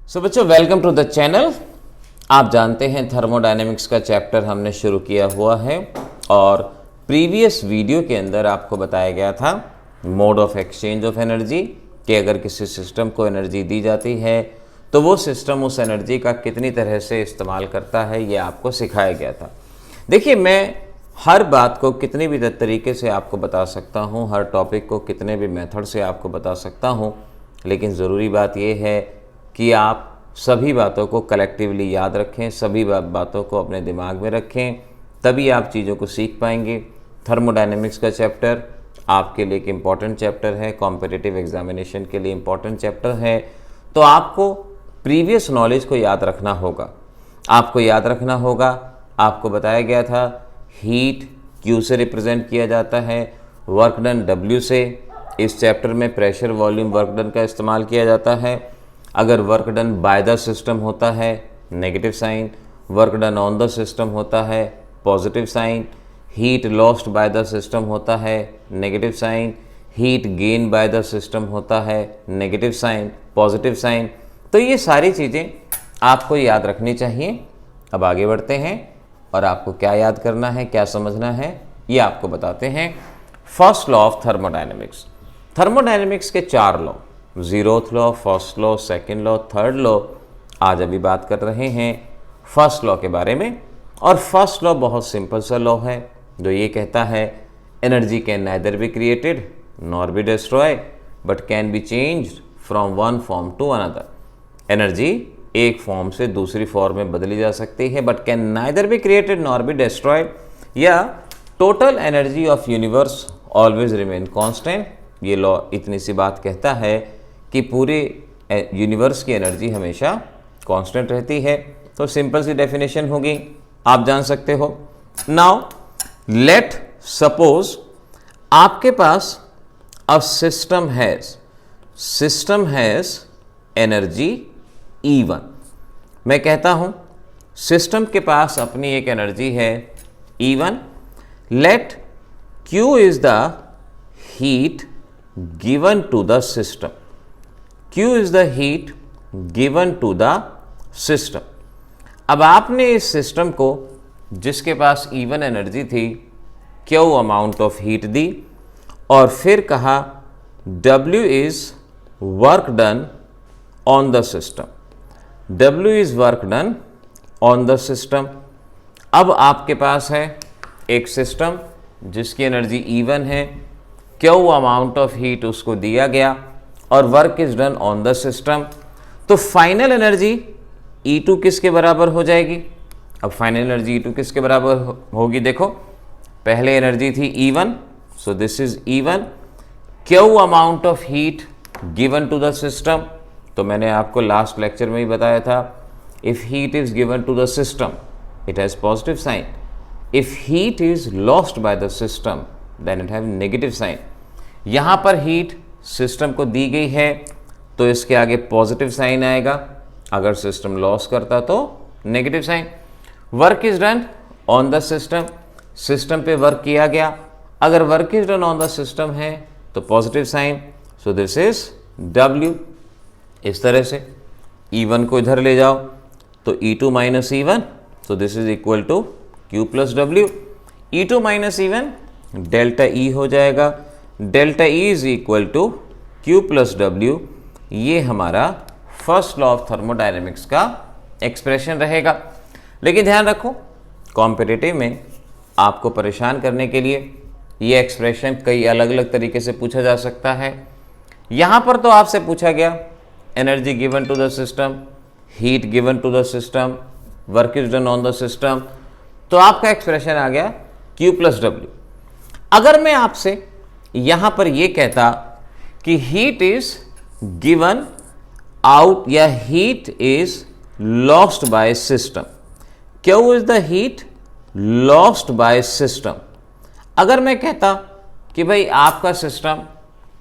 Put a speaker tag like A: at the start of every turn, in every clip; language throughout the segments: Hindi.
A: सो बच्चों, वेलकम टू द चैनल। आप जानते हैं थर्मोडायनेमिक्स का चैप्टर हमने शुरू किया हुआ है और प्रीवियस वीडियो के अंदर आपको बताया गया था mode of exchange of energy कि अगर किसी सिस्टम को एनर्जी दी जाती है तो वो सिस्टम उस एनर्जी का कितनी तरह से इस्तेमाल करता है, ये आपको सिखाया गया था। देखिए, मैं हर बात को कितनी भी तरीके से आपको बता सकता हूँ, हर टॉपिक को कितने भी मेथड से आपको बता सकता हूँ, लेकिन ज़रूरी बात यह है कि आप सभी बातों को कलेक्टिवली याद रखें, सभी बातों को अपने दिमाग में रखें, तभी आप चीज़ों को सीख पाएंगे। थर्मोडायनेमिक्स का चैप्टर आपके लिए एक इम्पॉर्टेंट चैप्टर है, कॉम्पिटिटिव एग्जामिनेशन के लिए इम्पॉर्टेंट चैप्टर है। तो आपको प्रीवियस नॉलेज को याद रखना होगा, आपको बताया गया था हीट Q से रिप्रेजेंट किया जाता है, वर्क डन W से। इस चैप्टर में प्रेशर, वॉल्यूम, वर्क डन का इस्तेमाल किया जाता है। अगर work done by the system होता है negative sign, work done on the system होता है positive sign, heat lost by the system होता है negative sign, heat gain by the system होता है नेगेटिव साइन, पॉजिटिव साइन। तो ये सारी चीज़ें आपको याद रखनी चाहिए। अब आगे बढ़ते हैं और आपको क्या याद करना है, क्या समझना है, ये आपको बताते हैं। First law of thermodynamics. Thermodynamics के 4 law, 0th law, first law, second law, third law. आज अभी बात कर रहे हैं फर्स्ट लॉ के बारे में। और फर्स्ट लॉ बहुत सिंपल सा लॉ है जो ये कहता है energy can neither be created nor be destroy but can be changed from one form to another. Energy एक फॉर्म से दूसरी फॉर्म में बदली जा सकती है, but can neither be created nor be destroyed, या total energy of universe always remain constant. ये लॉ इतनी सी बात कहता है कि पूरे यूनिवर्स की एनर्जी हमेशा कांस्टेंट रहती है। तो सिंपल सी डेफिनेशन होगी, आप जान सकते हो। नाउ लेट सपोज आपके पास a system has energy E1। मैं कहता हूं सिस्टम के पास अपनी एक एनर्जी है E1। Let Q is the heat given to the system. Q is the heat given to the system. अब आपने इस सिस्टम को, जिसके पास E1 एनर्जी थी, Q अमाउंट ऑफ हीट दी और फिर कहा W is work done on the system. W is work done on the system. अब आपके पास है एक सिस्टम जिसकी एनर्जी E1 है, Q अमाउंट ऑफ हीट उसको दिया गया और work is done on the system. तो फाइनल एनर्जी E2 किसके बराबर हो जाएगी? अब फाइनल एनर्जी E2 किसके बराबर होगी? देखो, पहले एनर्जी थी E1, so this is E1, Q amount of heat given to the system. तो मैंने आपको लास्ट लेक्चर में ही बताया था, if heat is given to the system it has positive sign, if heat is lost by the system then it have negative sign. यहां पर हीट सिस्टम को दी गई है तो इसके आगे पॉजिटिव साइन आएगा, अगर सिस्टम लॉस करता तो negative sign. Work is done on the system, system पे वर्क किया गया, अगर work is done on the system है तो positive sign, so this is W। इस तरह से E1 को इधर ले जाओ तो E2 minus E1, so this is equal to Q plus W। E2 minus E1 delta E हो जाएगा, delta E is equal to Q plus W। ये हमारा फर्स्ट लॉ ऑफ थर्मोडायनेमिक्स का एक्सप्रेशन रहेगा। लेकिन ध्यान रखो, कॉम्पिटिटिव में आपको परेशान करने के लिए ये एक्सप्रेशन कई अलग अलग तरीके से पूछा जा सकता है। यहाँ पर तो आपसे पूछा गया energy given to the system, heat given to the system, work is done on the system, तो आपका एक्सप्रेशन आ गया Q प्लस W। अगर मैं आपसे यहां पर यह कहता कि हीट इज गिवन आउट या heat is lost by system, Q is the heat lost by system. अगर मैं कहता कि भाई आपका system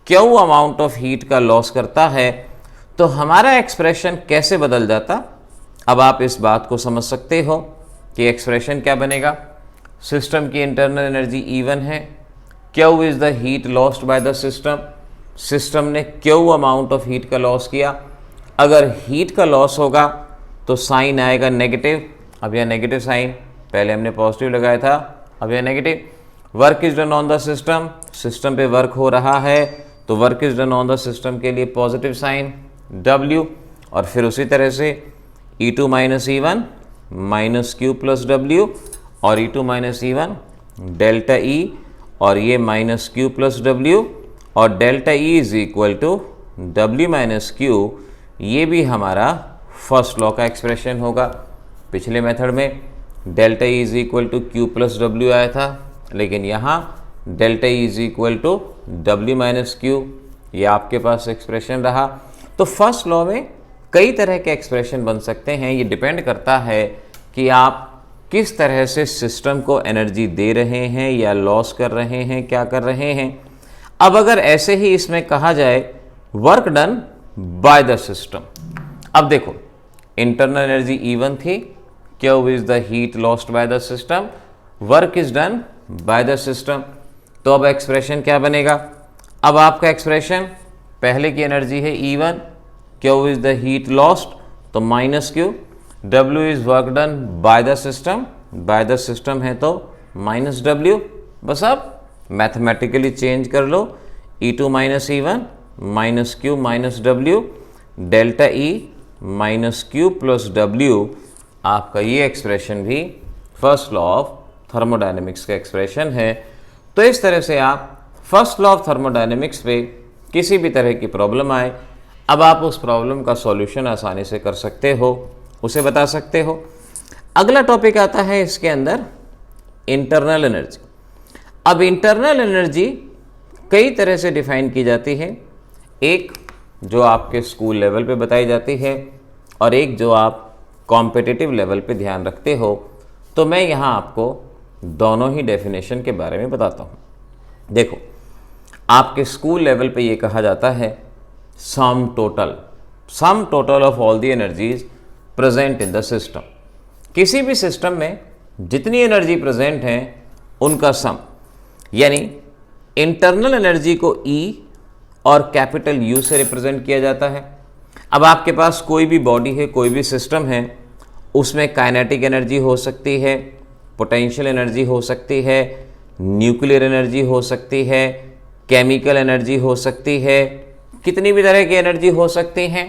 A: Q amount of heat का लॉस करता है, तो हमारा एक्सप्रेशन कैसे बदल जाता? अब आप इस बात को समझ सकते हो कि एक्सप्रेशन क्या बनेगा। सिस्टम की इंटरनल एनर्जी E1 है, Q is the heat lost by the system, system ने Q अमाउंट ऑफ हीट का लॉस किया, अगर हीट का लॉस होगा तो साइन आएगा नेगेटिव। अब यह नेगेटिव साइन, पहले हमने पॉजिटिव लगाया था, अब यह negative. Work is done on the system, system पे वर्क हो रहा है तो work is done on the system के लिए पॉजिटिव साइन W। और फिर उसी तरह से E2 minus E1 minus Q plus W, और E2 minus E1 delta E, और ये माइनस क्यू प्लस W, और delta E is equal to W minus Q. ये भी हमारा फर्स्ट लॉ का एक्सप्रेशन होगा। पिछले मेथड में delta E is equal to Q plus W आया था, लेकिन यहाँ delta E is equal to W minus Q, ये आपके पास एक्सप्रेशन रहा। तो फर्स्ट लॉ में कई तरह के एक्सप्रेशन बन सकते हैं, ये डिपेंड करता है कि आप किस तरह से सिस्टम को एनर्जी दे रहे हैं या लॉस कर रहे हैं, क्या कर रहे हैं। अब अगर ऐसे ही इसमें कहा जाए work done by the system, अब देखो इंटरनल एनर्जी E1 थी, Q is the heat lost by the system, work is done by the system. तो अब एक्सप्रेशन क्या बनेगा? अब आपका एक्सप्रेशन पहले की एनर्जी है E1, Q is the heat lost तो minus Q, W is work done by the system, by the system है तो माइनस W। बस अब मैथमेटिकली चेंज कर लो, E2 minus E1 minus Q minus W, delta E minus Q plus W। आपका ये एक्सप्रेशन भी फर्स्ट लॉ ऑफ थर्मोडायनेमिक्स का एक्सप्रेशन है। तो इस तरह से आप फर्स्ट लॉ ऑफ थर्मोडायनेमिक्स पे किसी भी तरह की प्रॉब्लम आए, अब आप उस प्रॉब्लम का सॉल्यूशन आसानी से कर सकते हो, उसे बता सकते हो। अगला टॉपिक आता है इसके अंदर इंटरनल एनर्जी। अब इंटरनल एनर्जी कई तरह से डिफाइन की जाती है, एक जो आपके स्कूल लेवल पे बताई जाती है और एक जो आप कॉम्पिटिटिव लेवल पे ध्यान रखते हो। तो मैं यहाँ आपको दोनों ही डेफिनेशन के बारे में बताता हूँ। देखो, आपके स्कूल लेवल पे ये कहा जाता है sum total of all the energies present in the system. किसी भी सिस्टम में जितनी एनर्जी प्रेजेंट हैं उनका सम, यानी इंटरनल एनर्जी को E और कैपिटल U से रिप्रेजेंट किया जाता है। अब आपके पास कोई भी बॉडी है, कोई भी सिस्टम है, उसमें काइनेटिक एनर्जी हो सकती है, पोटेंशियल एनर्जी हो सकती है, न्यूक्लियर एनर्जी हो सकती है, केमिकल एनर्जी हो सकती है, कितनी भी तरह की एनर्जी हो सकती हैं।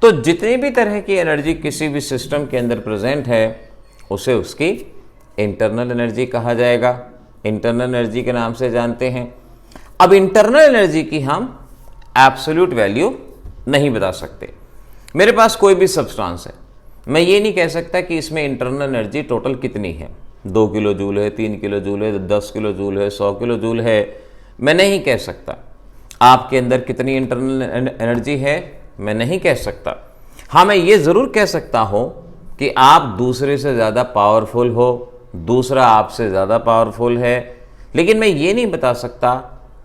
A: तो जितनी भी तरह की एनर्जी किसी भी सिस्टम के अंदर प्रेजेंट है उसे उसकी इंटरनल एनर्जी कहा जाएगा। इंटरनल एनर्जी के नाम से जानते हैं। अब इंटरनल एनर्जी की हम एब्सोल्यूट वैल्यू नहीं बता सकते। मेरे पास कोई भी सब्सटेंस है, मैं ये नहीं कह सकता कि इसमें इंटरनल एनर्जी टोटल कितनी है, 2 किलो जूल है, 3 किलो जूल है, 10 किलो जूल है, 100 किलो जूल है, मैं नहीं कह सकता। आपके अंदर कितनी इंटरनल एनर्जी है मैं नहीं कह सकता। हाँ, मैं ये ज़रूर कह सकता हूँ कि आप दूसरे से ज़्यादा पावरफुल हो, दूसरा आपसे ज़्यादा पावरफुल है, लेकिन मैं ये नहीं बता सकता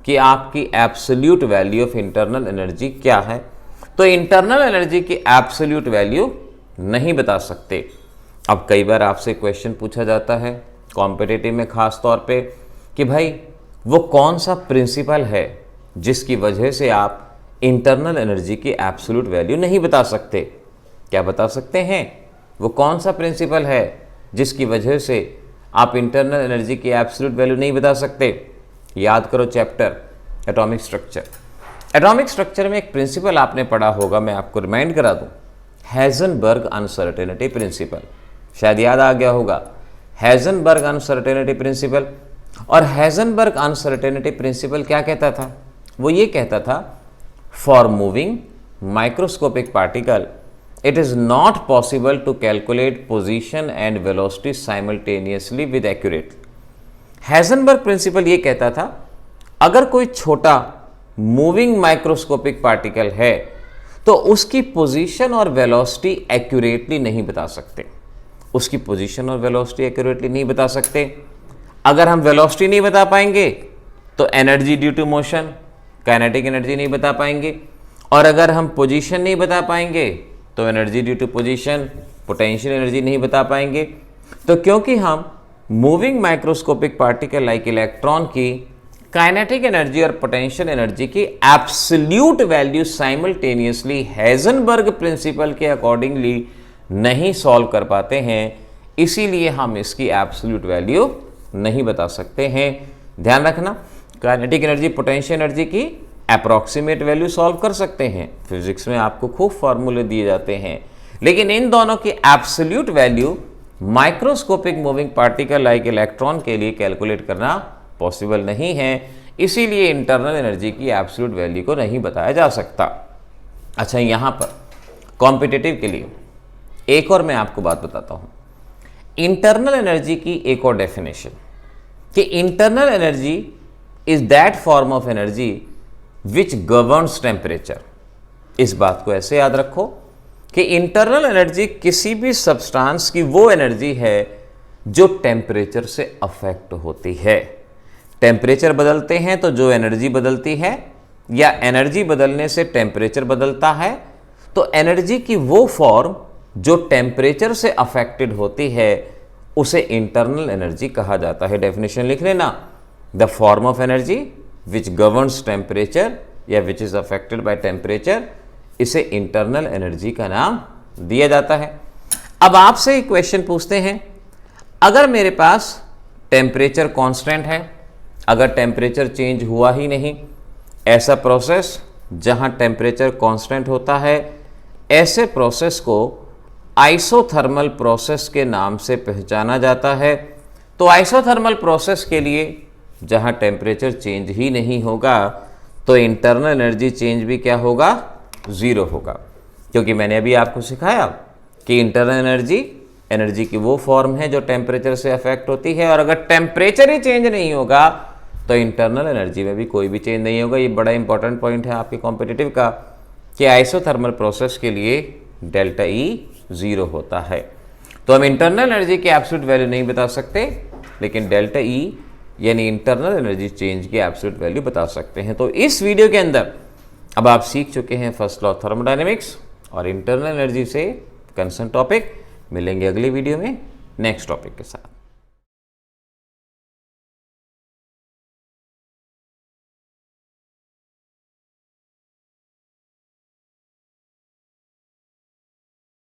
A: कि आपकी absolute value of internal energy क्या है। तो इंटरनल एनर्जी की एब्सोल्यूट वैल्यू नहीं बता सकते। अब कई बार आपसे क्वेश्चन पूछा जाता है कॉम्पिटिटिव में ख़ास तौर पे कि भाई वो कौन सा प्रिंसिपल है जिसकी वजह से आप इंटरनल एनर्जी की एब्सोल्यूट वैल्यू नहीं बता सकते। क्या बता सकते हैं? वो कौन सा प्रिंसिपल है जिसकी वजह से आप इंटरनल एनर्जी की एब्सोल्यूट वैल्यू नहीं बता सकते? याद करो chapter atomic structure. Atomic structure में एक प्रिंसिपल आपने पढ़ा होगा, मैं आपको रिमाइंड करा दूं, हेज़नबर्ग अनसर्टेनिटी प्रिंसिपल। शायद याद आ गया होगा, हेज़नबर्ग अनसर्टेनिटी प्रिंसिपल। और हेज़नबर्ग अनसर्टेनिटी प्रिंसिपल क्या कहता था? वो ये कहता था, for moving microscopic particle it is not possible to calculate position and velocity simultaneously with accurate. Heisenberg principle ये कहता था, अगर कोई छोटा मूविंग माइक्रोस्कोपिक पार्टिकल है तो उसकी पोजीशन और वेलोसिटी एक्यूरेटली नहीं बता सकते। उसकी पोजीशन और वेलोसिटी एक्यूरेटली नहीं बता सकते। अगर हम वेलोसिटी नहीं बता पाएंगे तो energy due to motion, kinetic energy नहीं बता पाएंगे, और अगर हम पोजीशन नहीं बता पाएंगे तो energy due to position, potential energy नहीं बता पाएंगे। तो क्योंकि हम moving microscopic particle like electron की काइनेटिक एनर्जी और पोटेंशियल एनर्जी की absolute value simultaneously Heisenberg principle के अकॉर्डिंगली नहीं सॉल्व कर पाते हैं, इसीलिए हम इसकी एब्सोल्यूट वैल्यू नहीं बता सकते हैं। ध्यान रखना, काइनेटिक एनर्जी पोटेंशियल एनर्जी की अप्रॉक्सीमेट वैल्यू सॉल्व कर सकते हैं, फिजिक्स में आपको खूब फार्मूले दिए जाते हैं, लेकिन इन दोनों की absolute value microscopic moving particle like electron के लिए कैलकुलेट करना पॉसिबल नहीं है, इसीलिए इंटरनल एनर्जी की एब्सोल्यूट वैल्यू को नहीं बताया जा सकता। अच्छा, यहां पर कॉम्पिटिटिव के लिए एक और मैं आपको बात बताता हूं। इंटरनल एनर्जी की एक और डेफिनेशन कि internal energy is that form of energy which governs temperature. इस बात को ऐसे याद रखो कि इंटरनल एनर्जी किसी भी सब्सटेंस की वो एनर्जी है जो टेम्परेचर से अफेक्ट होती है। टेम्परेचर बदलते हैं तो जो एनर्जी बदलती है, या एनर्जी बदलने से टेम्परेचर बदलता है, तो एनर्जी की वो फॉर्म जो टेम्परेचर से अफेक्टेड होती है उसे इंटरनल एनर्जी कहा जाता है। डेफिनेशन लिख लेना, the form of energy which governs temperature या which is affected by temperature, इसे इंटरनल एनर्जी का नाम दिया जाता है। अब आपसे एक क्वेश्चन पूछते हैं, अगर मेरे पास टेम्परेचर कांस्टेंट है, अगर टेम्परेचर चेंज हुआ ही नहीं, ऐसा प्रोसेस जहां टेम्परेचर कांस्टेंट होता है, ऐसे प्रोसेस को आइसोथर्मल प्रोसेस के नाम से पहचाना जाता है। तो आइसोथर्मल प्रोसेस के लिए जहां टेम्परेचर चेंज ही नहीं होगा, तो इंटरनल एनर्जी चेंज भी क्या होगा, ज़ीरो होगा, क्योंकि मैंने अभी आपको सिखाया कि इंटरनल एनर्जी की वो फॉर्म है जो टेम्परेचर से अफेक्ट होती है, और अगर टेम्परेचर ही चेंज नहीं होगा तो इंटरनल एनर्जी में भी कोई भी चेंज नहीं होगा। ये बड़ा इंपॉर्टेंट पॉइंट है आपके कॉम्पिटिटिव का कि आइसोथर्मल प्रोसेस के लिए डेल्टा ई 0 होता है। तो हम इंटरनल एनर्जी की एब्सोल्यूट वैल्यू नहीं बता सकते, लेकिन डेल्टा ई यानी इंटरनल एनर्जी चेंज की एब्सोल्यूट वैल्यू बता सकते हैं। तो इस वीडियो के अंदर अब आप सीख चुके हैं फर्स्ट लॉ थर्मोडायनेमिक्स और इंटरनल एनर्जी से कंसर्न टॉपिक। मिलेंगे अगले वीडियो में नेक्स्ट टॉपिक के साथ।